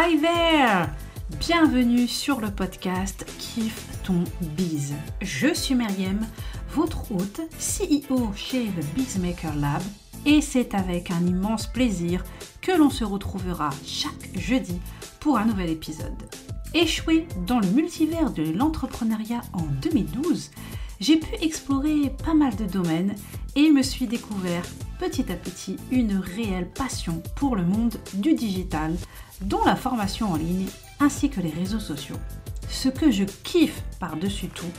Hi there! Bienvenue sur le podcast Kiffe ton biz. Je suis Meriem, votre hôte, CEO chez The Bizmaker Lab, et c'est avec un immense plaisir que l'on se retrouvera chaque jeudi pour un nouvel épisode. Échoué dans le multivers de l'entrepreneuriat en 2012, j'ai pu explorer pas mal de domaines et me suis découvert petit à petit une réelle passion pour le monde du digital, dont la formation en ligne ainsi que les réseaux sociaux. Ce que je kiffe par-dessus tout,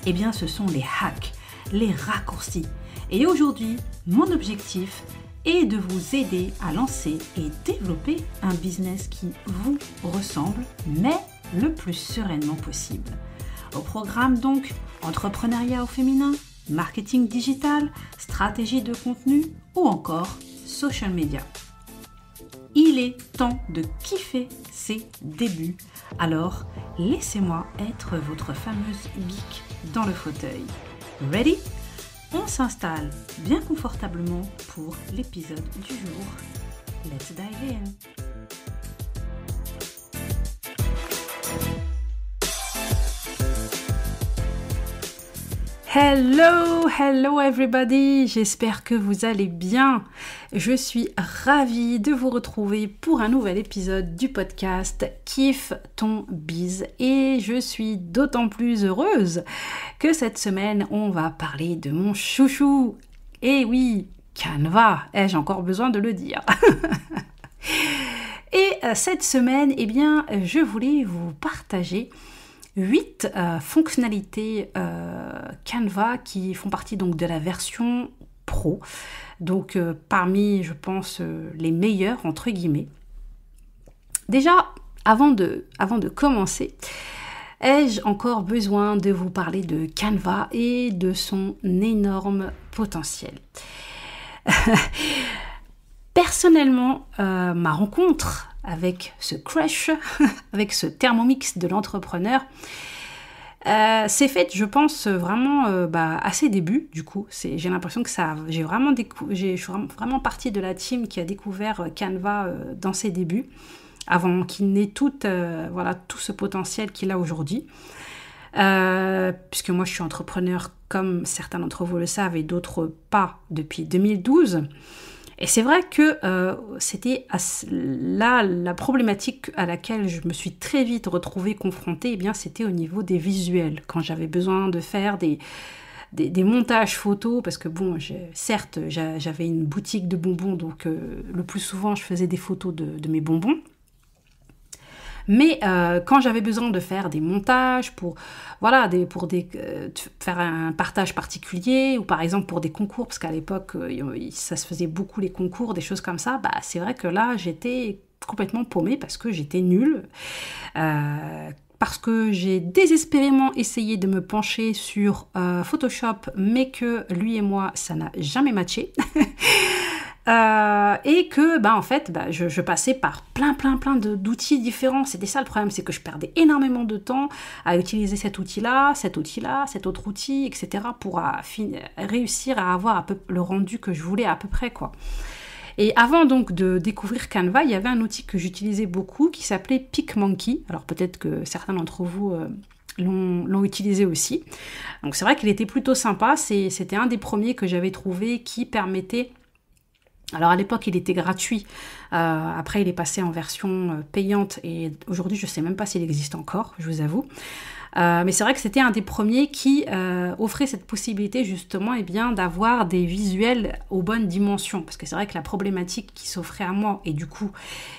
eh bien ce sont les hacks, les raccourcis. Et aujourd'hui, mon objectif est de vous aider à lancer et développer un business qui vous ressemble, mais le plus sereinement possible. Au programme donc, entrepreneuriat au féminin, marketing digital, stratégie de contenu ou encore social media. Il est temps de kiffer ses débuts, alors laissez-moi être votre fameuse bique dans le fauteuil. Ready? On s'installe bien confortablement pour l'épisode du jour. Let's dive in! Hello everybody, j'espère que vous allez bien. Je suis ravie de vous retrouver pour un nouvel épisode du podcast Kiffe ton biz et je suis d'autant plus heureuse que cette semaine on va parler de mon chouchou. Et oui, Canva, ai-je encore besoin de le dire. Et cette semaine, eh bien, je voulais vous partager 8 fonctionnalités Canva qui font partie donc de la version Pro. Donc parmi, je pense, les meilleures entre guillemets. Déjà, avant de commencer, ai-je encore besoin de vous parler de Canva et de son énorme potentiel. Personnellement, ma rencontre avec ce crush, avec ce Thermomix de l'entrepreneur, c'est fait, je pense, vraiment à ses débuts. Du coup, j'ai l'impression que je suis vraiment partie de la team qui a découvert Canva dans ses débuts, avant qu'il n'ait tout ce potentiel qu'il a aujourd'hui. Puisque moi, je suis entrepreneur, comme certains d'entre vous le savent, et d'autres pas, depuis 2012. Et c'est vrai que c'était là la problématique à laquelle je me suis très vite retrouvée confrontée, eh bien, c'était au niveau des visuels. Quand j'avais besoin de faire des montages photos, parce que bon, certes, j'avais une boutique de bonbons, donc le plus souvent, je faisais des photos de mes bonbons. Mais quand j'avais besoin de faire des montages pour faire un partage particulier ou par exemple pour des concours, parce qu'à l'époque ça se faisait beaucoup les concours, des choses comme ça, c'est vrai que là j'étais complètement paumée parce que j'étais nulle. Parce que j'ai désespérément essayé de me pencher sur Photoshop, mais que lui et moi, ça n'a jamais matché. Et que je passais par plein d'outils différents. C'était ça le problème, c'est que je perdais énormément de temps à utiliser cet outil-là, cet autre outil, etc. pour réussir à avoir le rendu que je voulais à peu près, quoi. Et avant donc de découvrir Canva, il y avait un outil que j'utilisais beaucoup qui s'appelait PicMonkey. Alors peut-être que certains d'entre vous l'ont utilisé aussi. Donc c'est vrai qu'il était plutôt sympa. C'était un des premiers que j'avais trouvé qui permettait... Alors à l'époque, il était gratuit. Après, il est passé en version payante et aujourd'hui, je ne sais même pas s'il existe encore, je vous avoue. Mais c'est vrai que c'était un des premiers qui offrait cette possibilité justement d'avoir des visuels aux bonnes dimensions. Parce que c'est vrai que la problématique qui s'offrait à moi et du coup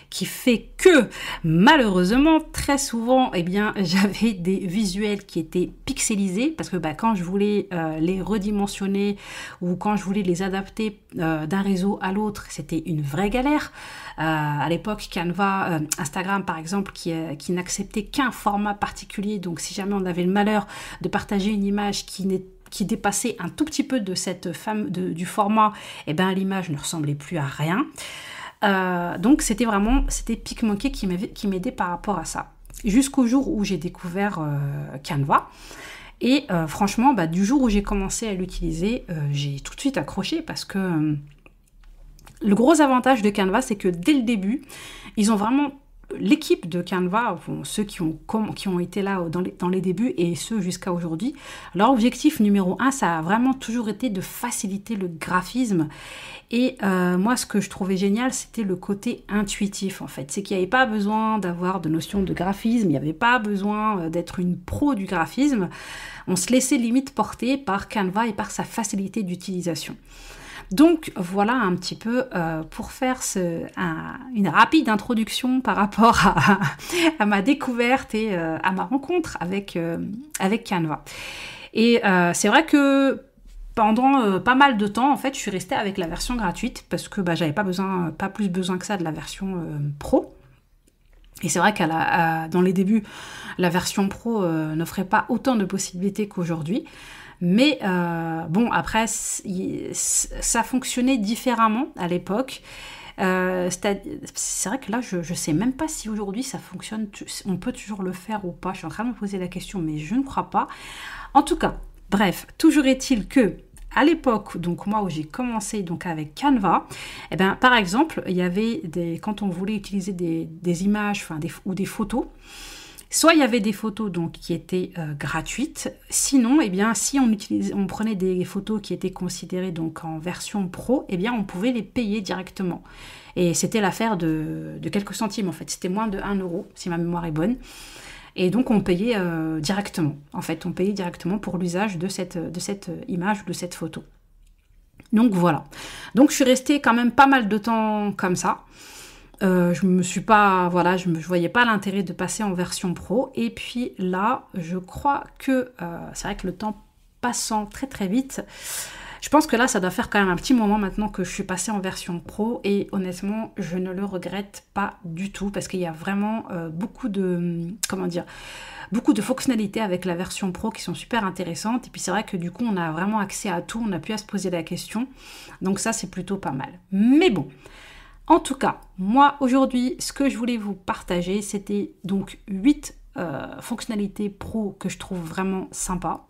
qui fait que malheureusement très souvent j'avais des visuels qui étaient pixelisés parce que quand je voulais les redimensionner ou quand je voulais les adapter d'un réseau à l'autre, c'était une vraie galère. À l'époque, Canva, Instagram par exemple, qui n'acceptait qu'un format particulier. Donc si jamais on avait le malheur de partager une image qui dépassait un tout petit peu de du format, l'image ne ressemblait plus à rien. Donc c'était PicMonkey qui m'aidait par rapport à ça. Jusqu'au jour où j'ai découvert Canva. Et franchement, du jour où j'ai commencé à l'utiliser, j'ai tout de suite accroché parce que le gros avantage de Canva, c'est que dès le début, ils ont vraiment l'équipe de Canva, bon, ceux qui ont été là dans les débuts et ceux jusqu'à aujourd'hui, leur objectif numéro 1, ça a vraiment toujours été de faciliter le graphisme. Et moi, ce que je trouvais génial, c'était le côté intuitif, en fait. C'est qu'il n'y avait pas besoin d'avoir de notion de graphisme, il n'y avait pas besoin d'être une pro du graphisme. On se laissait limite porter par Canva et par sa facilité d'utilisation. Donc voilà un petit peu pour faire une rapide introduction par rapport à ma découverte et à ma rencontre avec Canva. Et c'est vrai que pendant pas mal de temps, en fait, je suis restée avec la version gratuite parce que j'avais pas plus besoin que ça de la version pro. Et c'est vrai dans les débuts, la version pro n'offrait pas autant de possibilités qu'aujourd'hui. Mais bon, après, ça fonctionnait différemment à l'époque. C'est vrai que là, je ne sais même pas si aujourd'hui ça fonctionne, on peut toujours le faire ou pas. Je suis en train de me poser la question, mais je ne crois pas. En tout cas, bref, toujours est-il que à l'époque, donc moi où j'ai commencé donc avec Canva, eh ben, par exemple, il y avait quand on voulait utiliser des images ou des photos, soit il y avait des photos donc, qui étaient gratuites, sinon, eh bien, si on prenait des photos qui étaient considérées donc, en version pro, eh bien, on pouvait les payer directement. Et c'était l'affaire de quelques centimes en fait, c'était moins de 1 euro si ma mémoire est bonne. Et donc on payait directement, en fait, on payait directement pour l'usage de cette image, de cette photo. Donc voilà. Donc je suis restée quand même pas mal de temps comme ça. Je voyais pas l'intérêt de passer en version pro. Et puis là, je crois que c'est vrai que le temps passant très très vite, je pense que là, ça doit faire quand même un petit moment maintenant que je suis passée en version pro. Et honnêtement, je ne le regrette pas du tout parce qu'il y a vraiment beaucoup de fonctionnalités avec la version pro qui sont super intéressantes. Et puis c'est vrai que du coup, on a vraiment accès à tout. On a pu à se poser la question. Donc ça, c'est plutôt pas mal. Mais bon. En tout cas, moi aujourd'hui, ce que je voulais vous partager, c'était donc 8 fonctionnalités pro que je trouve vraiment sympas.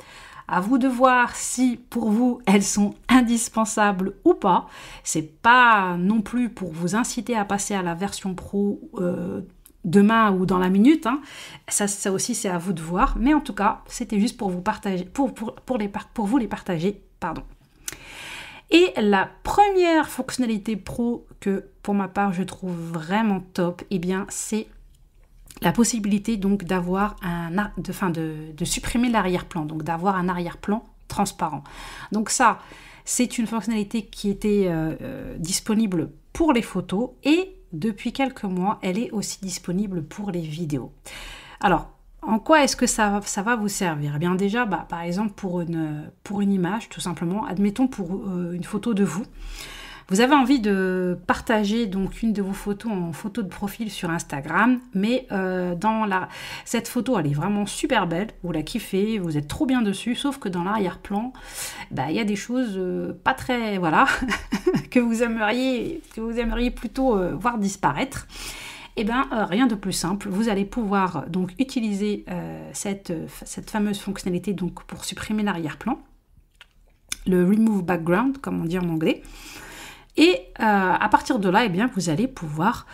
À vous de voir si pour vous elles sont indispensables ou pas. C'est pas non plus pour vous inciter à passer à la version pro demain ou dans la minute. Hein. Ça aussi c'est à vous de voir. Mais en tout cas, c'était juste pour vous partager, pour vous les partager. Pardon. Et la première fonctionnalité pro que, pour ma part, je trouve vraiment top, eh bien, c'est la possibilité donc d'avoir de supprimer l'arrière-plan, donc d'avoir un arrière-plan transparent. Donc ça, c'est une fonctionnalité qui était disponible pour les photos et depuis quelques mois, elle est aussi disponible pour les vidéos. Alors, en quoi est-ce que ça va vous servir ? Eh bien déjà, par exemple, pour une image, tout simplement, admettons pour une photo de vous. Vous avez envie de partager donc une de vos photos en photo de profil sur Instagram, mais cette photo, elle est vraiment super belle, vous la kiffez, vous êtes trop bien dessus, sauf que dans l'arrière-plan, il y a des choses pas très, que vous aimeriez plutôt voir disparaître. Eh bien, rien de plus simple. Vous allez pouvoir donc utiliser cette fameuse fonctionnalité donc, pour supprimer l'arrière-plan, le Remove Background, comme on dit en anglais. Et à partir de là, eh bien, vous allez pouvoir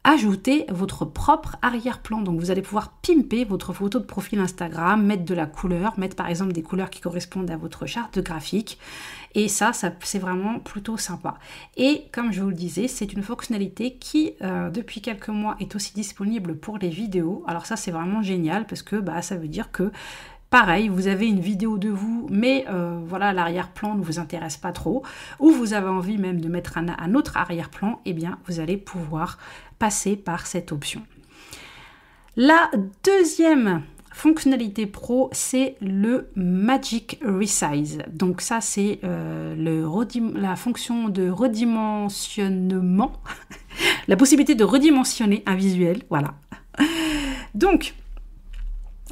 ajouter votre propre arrière-plan. Donc, vous allez pouvoir pimper votre photo de profil Instagram, mettre de la couleur, mettre par exemple des couleurs qui correspondent à votre charte graphique. Et ça c'est vraiment plutôt sympa. Et comme je vous le disais, c'est une fonctionnalité qui, depuis quelques mois, est aussi disponible pour les vidéos. Alors ça, c'est vraiment génial parce que ça veut dire que pareil, vous avez une vidéo de vous, mais l'arrière-plan ne vous intéresse pas trop, ou vous avez envie même de mettre un autre arrière-plan, eh bien, vous allez pouvoir passer par cette option. La deuxième fonctionnalité pro, c'est le Magic Resize. Donc ça, c'est la fonction de redimensionnement, la possibilité de redimensionner un visuel, voilà. Donc,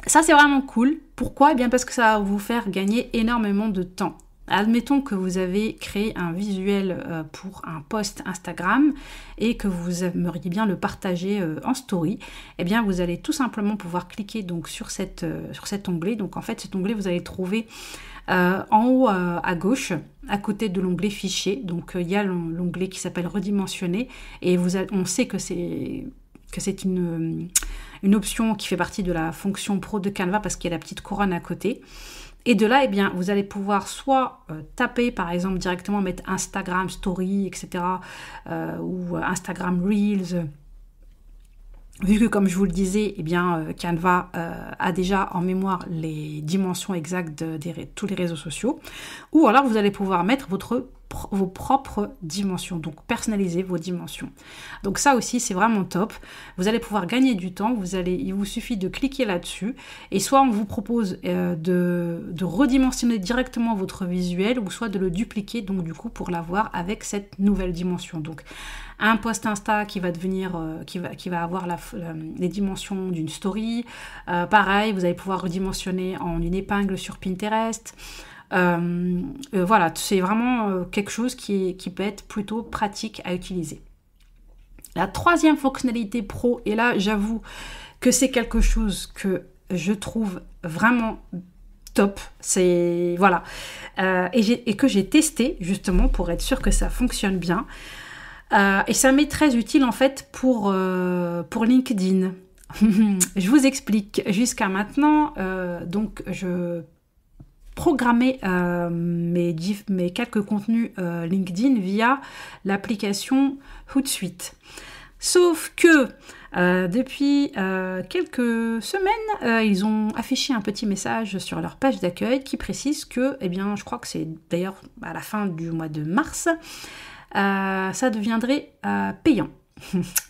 ça, c'est vraiment cool. Pourquoi ? Eh bien, parce que ça va vous faire gagner énormément de temps. Admettons que vous avez créé un visuel pour un post Instagram et que vous aimeriez bien le partager en story. Eh bien, vous allez tout simplement pouvoir cliquer donc, sur cet onglet. Donc, en fait, cet onglet, vous allez le trouver en haut à gauche, à côté de l'onglet Fichier. Donc, il y a l'onglet qui s'appelle Redimensionner et on sait que c'est que c'est une option qui fait partie de la fonction pro de Canva parce qu'il y a la petite couronne à côté. Et de là, eh bien, vous allez pouvoir soit taper, par exemple, directement mettre Instagram Story, etc. Ou Instagram Reels. Vu que, comme je vous le disais, eh bien, Canva a déjà en mémoire les dimensions exactes de tous les réseaux sociaux. Ou alors, vous allez pouvoir mettre vos propres dimensions, donc personnaliser vos dimensions. Donc ça aussi, c'est vraiment top. Vous allez pouvoir gagner du temps. Il vous suffit de cliquer là-dessus. Et soit on vous propose de redimensionner directement votre visuel, ou soit de le dupliquer, donc du coup, pour l'avoir avec cette nouvelle dimension. Donc, un post Insta qui va devenir, qui va avoir les dimensions d'une story. Pareil, vous allez pouvoir redimensionner en une épingle sur Pinterest. Voilà, c'est vraiment quelque chose qui peut être plutôt pratique à utiliser. La troisième fonctionnalité pro, et là j'avoue que c'est quelque chose que je trouve vraiment top, c'est voilà, et que j'ai testé justement pour être sûre que ça fonctionne bien. Et ça m'est très utile en fait pour LinkedIn. Je vous explique. Jusqu'à maintenant, donc je programmais mes quelques contenus LinkedIn via l'application Hootsuite. Sauf que depuis quelques semaine, ils ont affiché un petit message sur leur page d'accueil qui précise que, eh bien, je crois que c'est d'ailleurs à la fin du mois de mars, ça deviendrait payant.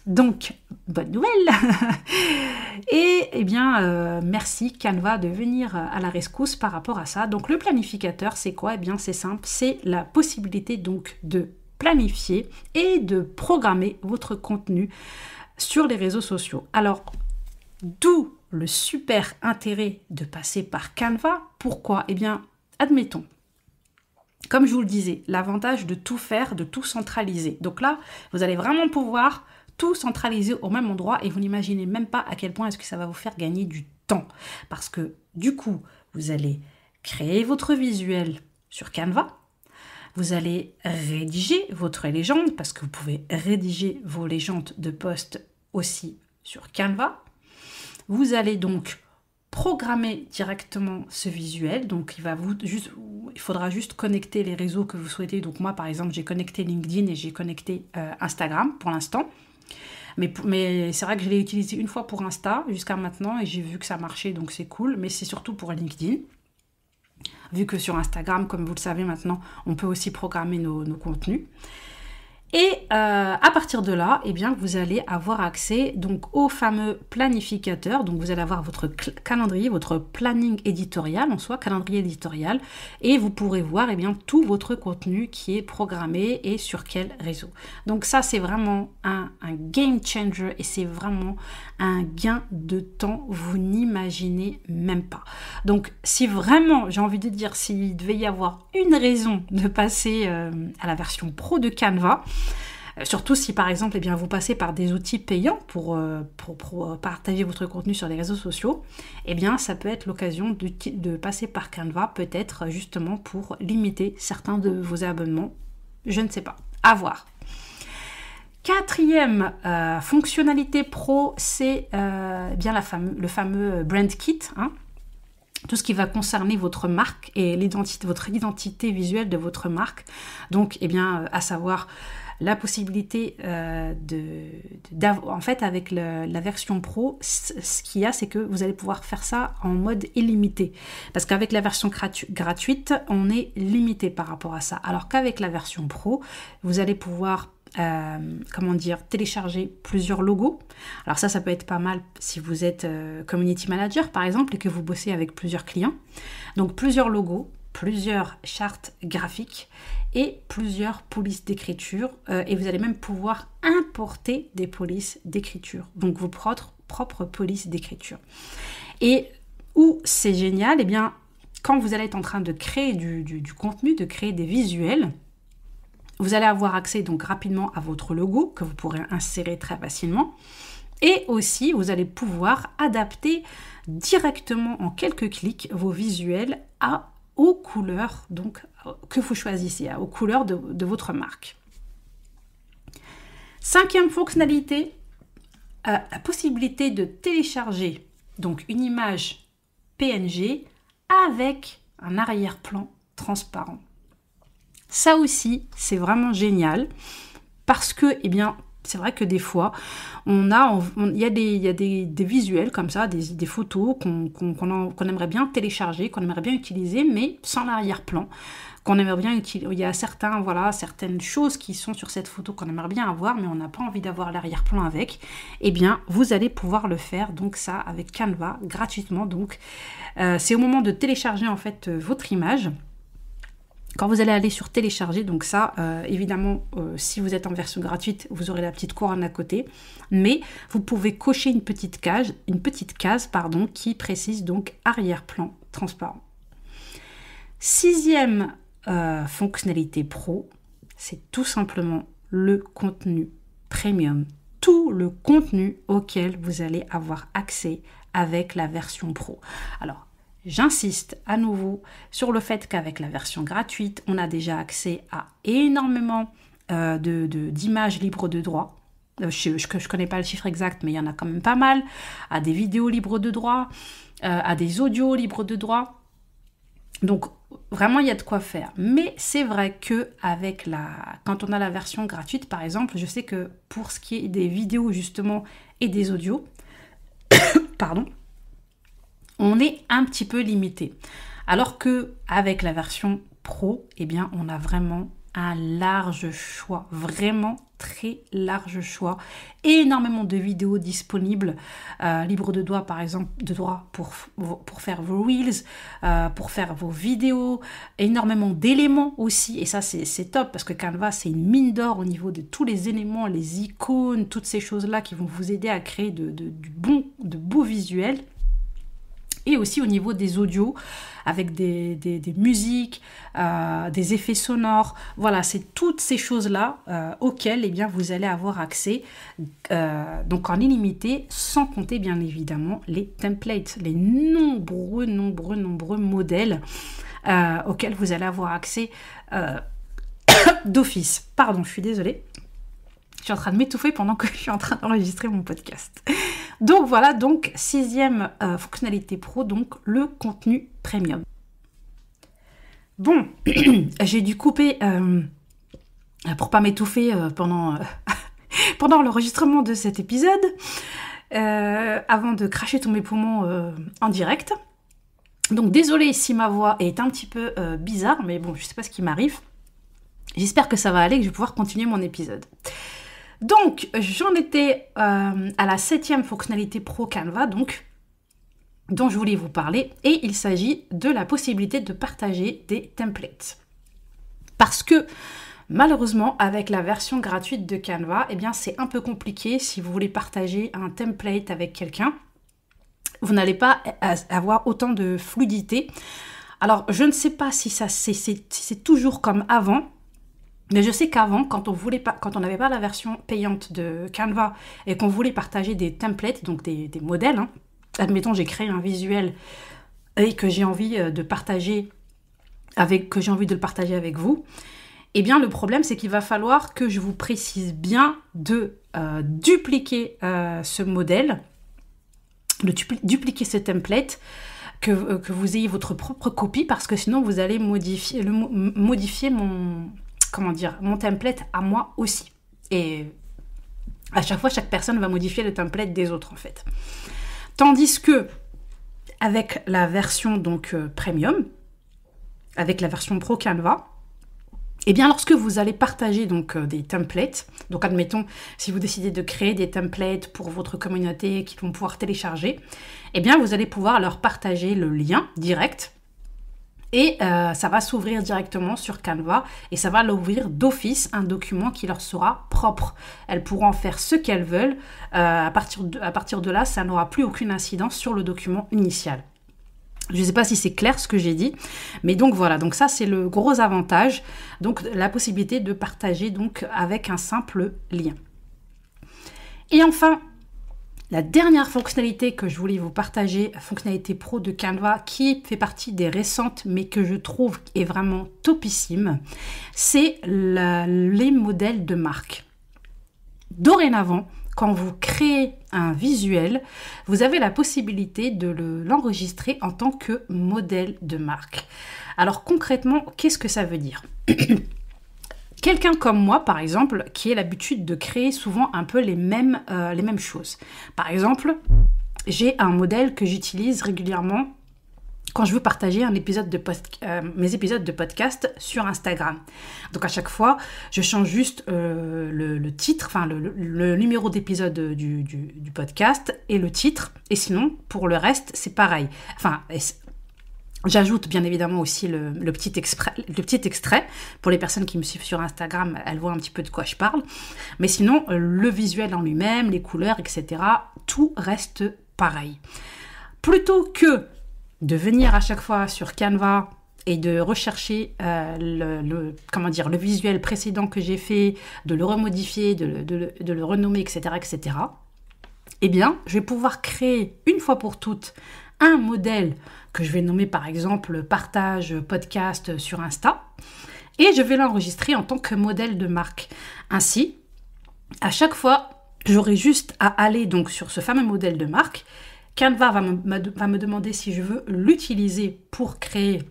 Donc, bonne nouvelle. Et eh bien, merci Canva de venir à la rescousse par rapport à ça. Donc, le planificateur, c'est quoi? Eh bien, c'est simple, c'est la possibilité donc de planifier et de programmer votre contenu sur les réseaux sociaux. Alors, d'où le super intérêt de passer par Canva. Pourquoi? Eh bien, admettons, comme je vous le disais, l'avantage de tout faire, de tout centraliser. Donc là, vous allez vraiment pouvoir tout centraliser au même endroit et vous n'imaginez même pas à quel point est-ce que ça va vous faire gagner du temps. Parce que du coup, vous allez créer votre visuel sur Canva, vous allez rédiger votre légende parce que vous pouvez rédiger vos légendes de posts aussi sur Canva. Vous allez donc programmer directement ce visuel, donc il faudra juste connecter les réseaux que vous souhaitez. Donc moi par exemple j'ai connecté LinkedIn et j'ai connecté Instagram pour l'instant, mais c'est vrai que je l'ai utilisé une fois pour Insta jusqu'à maintenant et j'ai vu que ça marchait, donc c'est cool, mais c'est surtout pour LinkedIn, vu que sur Instagram, comme vous le savez maintenant, on peut aussi programmer nos contenus. Et à partir de là, eh bien, vous allez avoir accès donc au fameux planificateur. Donc vous allez avoir votre calendrier, votre planning éditorial en soi, calendrier éditorial, et vous pourrez voir eh bien, tout votre contenu qui est programmé et sur quel réseau. Donc ça, c'est vraiment un game changer et c'est vraiment un gain de temps, vous n'imaginez même pas. Donc si vraiment, j'ai envie de dire, s'il devait y avoir une raison de passer à la version pro de Canva, surtout si par exemple eh bien, vous passez par des outils payants pour partager votre contenu sur les réseaux sociaux, eh bien ça peut être l'occasion de passer par Canva, peut-être justement pour limiter certains de vos abonnements, je ne sais pas, à voir. Quatrième fonctionnalité pro, c'est bien le fameux brand kit, hein. Tout ce qui va concerner votre marque et votre identité visuelle de votre marque. Donc, eh bien, à savoir la possibilité en fait, avec la version pro, ce qu'il y a, c'est que vous allez pouvoir faire ça en mode illimité. Parce qu'avec la version gratuite, on est limité par rapport à ça. Alors qu'avec la version pro, vous allez pouvoir télécharger plusieurs logos. Alors ça peut être pas mal si vous êtes community manager par exemple et que vous bossez avec plusieurs clients. Donc plusieurs logos, plusieurs chartes graphiques et plusieurs polices d'écriture et vous allez même pouvoir importer des polices d'écriture, donc vos propres polices d'écriture. Et où c'est génial, eh bien quand vous allez être en train de créer du contenu, de créer des visuels, vous allez avoir accès donc rapidement à votre logo que vous pourrez insérer très facilement. Et aussi, vous allez pouvoir adapter directement en quelques clics vos visuels aux couleurs donc, que vous choisissez, aux couleurs de votre marque. Cinquième fonctionnalité, la possibilité de télécharger donc une image PNG avec un arrière-plan transparent. Ça aussi, c'est vraiment génial parce que, eh bien, c'est vrai que des fois, il y a des visuels comme ça, des photos qu'on aimerait bien télécharger, qu'on aimerait bien utiliser, mais sans l'arrière-plan, qu'on aimerait bien utiliser. Il y a certaines choses qui sont sur cette photo qu'on aimerait bien avoir, mais on n'a pas envie d'avoir l'arrière-plan avec. Eh bien, vous allez pouvoir le faire, donc ça, avec Canva, gratuitement. Donc, c'est au moment de télécharger, en fait, votre image. Quand vous allez aller sur télécharger, donc ça, évidemment, si vous êtes en version gratuite, vous aurez la petite couronne à côté, mais vous pouvez cocher une petite case, qui précise donc arrière-plan transparent. 6e fonctionnalité pro, c'est tout simplement le contenu premium. Tout le contenu auquel vous allez avoir accès avec la version pro. Alors, j'insiste à nouveau sur le fait qu'avec la version gratuite, on a déjà accès à énormément d'images libres de droit. Je ne connais pas le chiffre exact, mais il y en a quand même pas mal. À des vidéos libres de droit, à des audios libres de droit. Donc, vraiment, il y a de quoi faire. Mais c'est vrai que quand on a la version gratuite, par exemple, je sais que pour ce qui est des vidéos, justement, et des audios, pardon, on est un petit peu limité. Alors que avec la version pro, eh bien, on a vraiment un large choix, vraiment très large choix, énormément de vidéos disponibles, libres de droit par exemple, pour faire vos reels, pour faire vos vidéos, énormément d'éléments aussi, et ça c'est top parce que Canva c'est une mine d'or au niveau de tous les éléments, les icônes, toutes ces choses-là qui vont vous aider à créer de beaux visuels. Et aussi au niveau des audios, avec des musiques, des effets sonores. Voilà, c'est toutes ces choses-là auxquelles eh bien, vous allez avoir accès donc en illimité, sans compter bien évidemment les templates, les nombreux modèles auxquels vous allez avoir accès d'office. Pardon, je suis désolée. Je suis en train de m'étouffer pendant que je suis en train d'enregistrer mon podcast. Donc voilà, donc 6e fonctionnalité pro, donc le contenu premium. Bon, j'ai dû couper pour pas m'étouffer pendant l'enregistrement de cet épisode, avant de cracher tous mes poumons en direct. Donc désolée si ma voix est un petit peu bizarre, mais bon, je sais pas ce qui m'arrive. J'espère que ça va aller, que je vais pouvoir continuer mon épisode. Donc, j'en étais à la 7e fonctionnalité pro Canva, dont je voulais vous parler, et il s'agit de la possibilité de partager des templates. Parce que, malheureusement, avec la version gratuite de Canva, eh bien, c'est un peu compliqué si vous voulez partager un template avec quelqu'un. Vous n'allez pas avoir autant de fluidité. Alors, je ne sais pas si c'est toujours comme avant. Mais je sais qu'avant, quand on n'avait pas la version payante de Canva et qu'on voulait partager des templates, donc des modèles, hein, admettons j'ai créé un visuel et que j'ai envie de le partager avec vous, eh bien le problème c'est qu'il va falloir que je vous précise bien de dupliquer ce modèle, de dupliquer ce template, que vous ayez votre propre copie parce que sinon vous allez modifier mon template à moi aussi. Et à chaque fois, chaque personne va modifier le template des autres en fait. Tandis que avec la version donc premium, avec la version pro Canva, eh bien lorsque vous allez partager donc des templates, donc admettons si vous décidez de créer des templates pour votre communauté qu'ils vont pouvoir télécharger, eh bien vous allez pouvoir leur partager le lien direct. Et ça va s'ouvrir directement sur Canva et ça va l'ouvrir d'office un document qui leur sera propre. Elles pourront en faire ce qu'elles veulent. À partir de là, ça n'aura plus aucune incidence sur le document initial. Je ne sais pas si c'est clair ce que j'ai dit, mais donc voilà. Donc ça, c'est le gros avantage. Donc la possibilité de partager donc avec un simple lien. Et enfin, la dernière fonctionnalité que je voulais vous partager, fonctionnalité pro de Canva, qui fait partie des récentes, mais que je trouve est vraiment topissime, c'est les modèles de marque. Dorénavant, quand vous créez un visuel, vous avez la possibilité de l'enregistrer en tant que modèle de marque. Alors concrètement, qu'est-ce que ça veut dire ? Quelqu'un comme moi, par exemple, qui a l'habitude de créer souvent un peu les mêmes choses. Par exemple, j'ai un modèle que j'utilise régulièrement quand je veux partager mes épisodes de podcast sur Instagram. Donc à chaque fois, je change juste le titre, enfin le numéro d'épisode du podcast et le titre. Et sinon, pour le reste, c'est pareil. Enfin, j'ajoute bien évidemment aussi le petit extrait. Pour les personnes qui me suivent sur Instagram, elles voient un petit peu de quoi je parle. Mais sinon, le visuel en lui-même, les couleurs, etc., tout reste pareil. Plutôt que de venir à chaque fois sur Canva et de rechercher le visuel précédent que j'ai fait, de le remodifier, de le renommer, etc., eh bien, je vais pouvoir créer une fois pour toutes un modèle que je vais nommer par exemple partage podcast sur Insta et je vais l'enregistrer en tant que modèle de marque. Ainsi, à chaque fois, j'aurai juste à aller donc sur ce fameux modèle de marque. Canva va me demander si je veux l'utiliser pour créer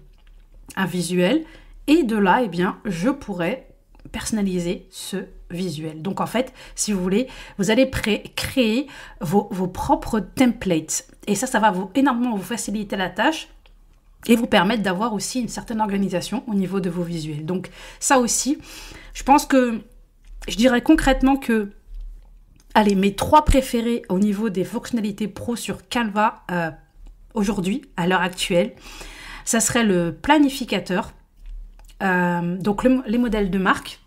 un visuel et de là, eh bien, je pourrai personnaliser ce visuel. Donc en fait, si vous voulez, vous allez créer vos propres templates. Et ça va énormément vous faciliter la tâche et vous permettre d'avoir aussi une certaine organisation au niveau de vos visuels. Donc ça aussi, je pense que je dirais concrètement que allez, mes 3 préférés au niveau des fonctionnalités pro sur Canva aujourd'hui, à l'heure actuelle, ça serait le planificateur, donc les modèles de marque,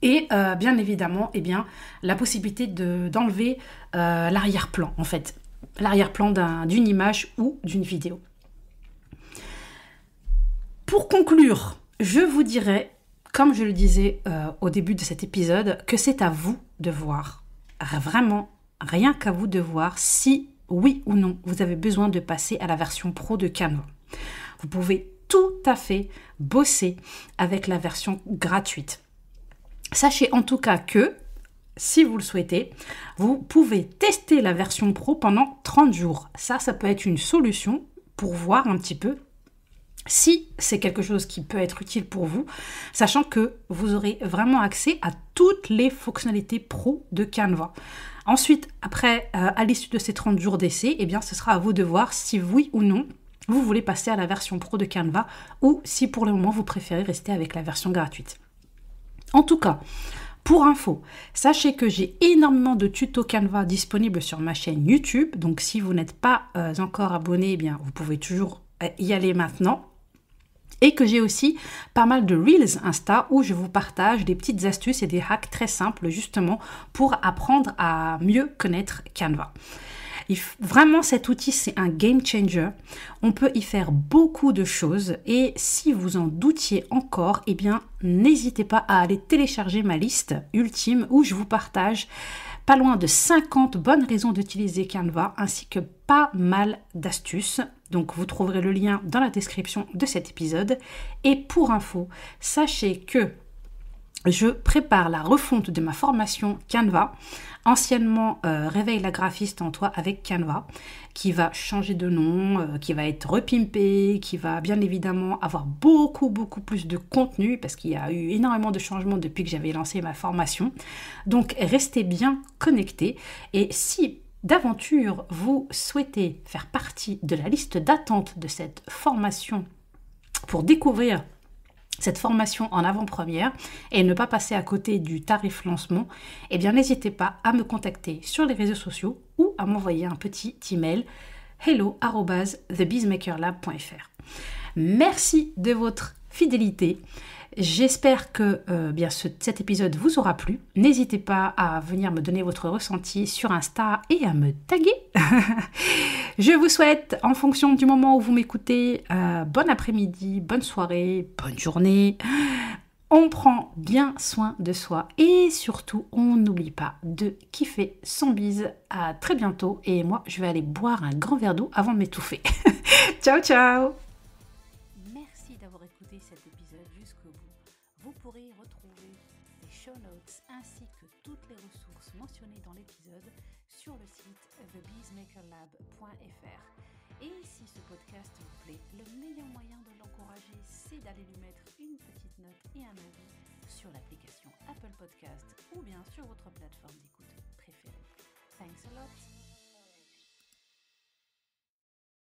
et bien évidemment, eh bien, la possibilité d'enlever l'arrière-plan, en fait. L'arrière-plan d'une image ou d'une vidéo. Pour conclure, je vous dirais, comme je le disais au début de cet épisode, que c'est à vous de voir. Vraiment, rien qu'à vous de voir si, oui ou non, vous avez besoin de passer à la version pro de Canva. Vous pouvez tout à fait bosser avec la version gratuite. Sachez en tout cas que, si vous le souhaitez, vous pouvez tester la version pro pendant 30 jours. Ça peut être une solution pour voir un petit peu si c'est quelque chose qui peut être utile pour vous, sachant que vous aurez vraiment accès à toutes les fonctionnalités pro de Canva. Ensuite, après, à l'issue de ces 30 jours d'essai, eh bien, ce sera à vous de voir si oui ou non, vous voulez passer à la version pro de Canva ou si pour le moment, vous préférez rester avec la version gratuite. En tout cas, pour info, sachez que j'ai énormément de tutos Canva disponibles sur ma chaîne YouTube. Donc, si vous n'êtes pas encore abonné, eh bien, vous pouvez toujours y aller maintenant. Et que j'ai aussi pas mal de Reels Insta où je vous partage des petites astuces et des hacks très simples justement pour apprendre à mieux connaître Canva. Vraiment, cet outil, c'est un game changer. On peut y faire beaucoup de choses et si vous en doutiez encore, eh bien, n'hésitez pas à aller télécharger ma liste ultime où je vous partage pas loin de 50 bonnes raisons d'utiliser Canva ainsi que pas mal d'astuces. Donc vous trouverez le lien dans la description de cet épisode. Et pour info, sachez que je prépare la refonte de ma formation Canva, anciennement Réveille la graphiste en toi avec Canva, qui va changer de nom, qui va être repimpé, qui va bien évidemment avoir beaucoup plus de contenu parce qu'il y a eu énormément de changements depuis que j'avais lancé ma formation. Donc restez bien connectés et si d'aventure vous souhaitez faire partie de la liste d'attente de cette formation pour découvrir cette formation en avant-première et ne pas passer à côté du tarif lancement, eh bien n'hésitez pas à me contacter sur les réseaux sociaux ou à m'envoyer un petit email hello@thebizmakerlab.fr. Merci de votre fidélité. J'espère que cet épisode vous aura plu. N'hésitez pas à venir me donner votre ressenti sur Insta et à me taguer. Je vous souhaite, en fonction du moment où vous m'écoutez, bon après-midi, bonne soirée, bonne journée. On prend bien soin de soi et surtout, on n'oublie pas de kiffer son bise. À très bientôt et moi, je vais aller boire un grand verre d'eau avant de m'étouffer. Ciao, ciao! Merci d'avoir écouté cet épisode jusqu'au bout. Vous pourrez retrouver les show notes ainsi que toutes les ressources mentionnées dans l'épisode sur le site thebeesmakerlab.fr. Et si ce podcast vous plaît, le meilleur moyen de l'encourager, c'est d'aller lui mettre une petite note et un avis sur l'application Apple Podcast ou bien sur votre plateforme d'écoute préférée. Thanks a lot!